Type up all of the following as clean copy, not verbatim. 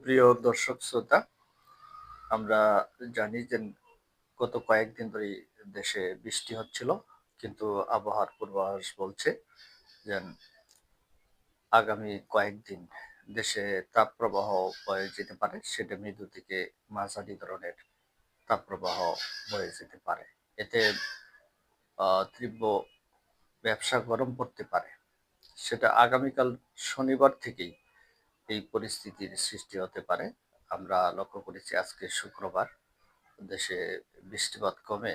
সুপ্রিয় দর্শক শ্রোতা, আমরা জানি যে গত কয়েকদিন ধরেই দেশে বৃষ্টি হচ্ছিল, কিন্তু আবহাওয়ার পূর্বাভাস বলছে যে আগামী কয়েকদিন দেশে তাপপ্রবাহ বয়ে যেতে পারে। সেটা মৃদু থেকে মাঝারি ধরনের তাপপ্রবাহ বয়ে যেতে পারে। এতে তীব্র ব্যবসা গরম পড়তে পারে। সেটা আগামীকাল শনিবার থেকেই এই পরিস্থিতির সৃষ্টি হতে পারে। আমরা লক্ষ্য করেছি আজকে শুক্রবার দেশে বৃষ্টিপাত কমে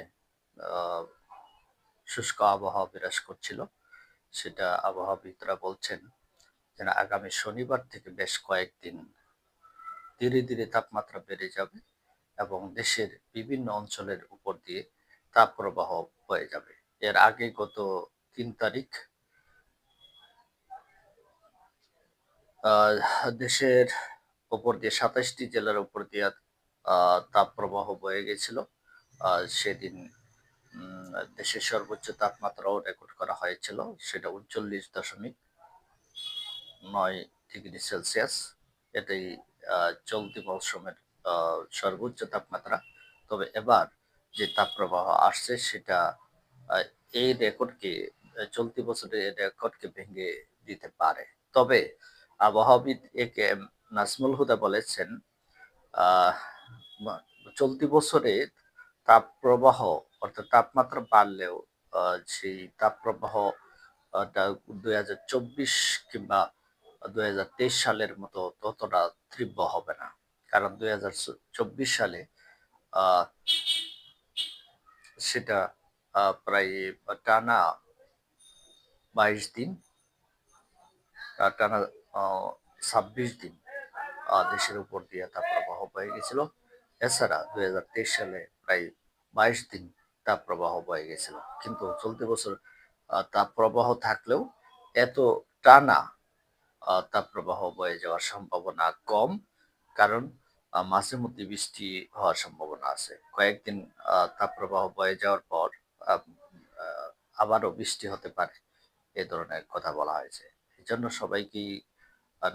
আহ, শুষ্ক আবহাওয়া বিরাজ করছিল। সেটা আবহাওয়াবিদরা বলছেন যে আগামী শনিবার থেকে বেশ কয়েকদিন ধীরে ধীরে তাপমাত্রা বেড়ে যাবে এবং দেশের বিভিন্ন অঞ্চলের উপর দিয়ে তাপপ্রবাহ বয়ে যাবে। এর আগে গত 3 তারিখ দেশের উপর দিয়ে 27টি জেলার উপর দিয়ে তাপপ্রবাহ বয়ে গেছিল। সেদিন দেশের সর্বোচ্চ তাপমাত্রাও রেকর্ড করা হয়েছিল, সেটা 39.9 ডিগ্রি সেলসিয়াস। এটাই চলতি মৌসুমের সর্বোচ্চ তাপমাত্রা। তবে এবার যে তাপপ্রবাহ আসছে সেটা আহ, এই রেকর্ডকে চলতি বছরের এই রেকর্ডকে ভেঙে দিতে পারে। তবে আবহাওয়াবিদ এ কে এম নাজমুল হুদা বলেছেন, আহ, চলতি বছরে তাপপ্রবাহ অর্থাৎ তাপমাত্রা বাড়লেও সেই তাপপ্রবাহ 2024 কিংবা 2023 সালের মতো ততটা তীব্র হবে না। কারণ 2024 সালে আহ, সেটা প্রায় টানা 22 দিন, টানা 26 দিন দেশের উপর দিয়ে তাপপ্রবাহ বয়ে গেছিল। এছাড়া 2023 সালে প্রায় 22 দিন তাপপ্রবাহ বয়ে গেছিল। কিন্তু চলতি বছর তাপপ্রবাহ থাকলেও এত টানা তাপপ্রবাহ বয়ে যাওয়ার সম্ভাবনা কম। কারণ মাঝে মধ্যে বৃষ্টি হওয়ার সম্ভাবনা আছে। কয়েকদিন তাপপ্রবাহ বয়ে যাওয়ার পর আহ, আহ, আবারও বৃষ্টি হতে পারে, এ ধরনের কথা বলা হয়েছে। এই জন্য সবাইকেই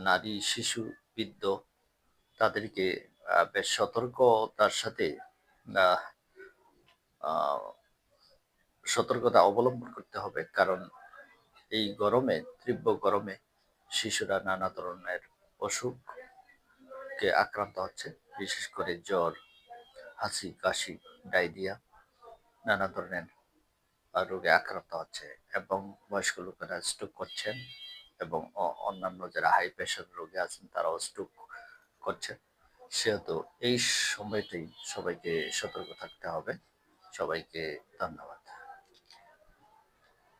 নারী, শিশু, বৃদ্ধ তাদেরকে বেশ সতর্কতার সাথে আহ, আহ, সতর্কতা অবলম্বন করতে হবে। কারণ এই গরমে, তীব্র গরমে শিশুরা নানা ধরনের অসুখকে আক্রান্ত হচ্ছে। বিশেষ করে জ্বর, হাঁচি, কাশি, ডায়রিয়া, নানা ধরনের রোগে আক্রান্ত হচ্ছে এবং বয়স্ক লোকেরা স্ট্রোক করছেন এবং অন্যান্য যারা হাই প্রেশার রোগী আছেন তারাও স্ট্রোক করছেন। সেহেতু এই সময়টাই সবাইকে সতর্ক থাকতে হবে। সবাইকে ধন্যবাদ।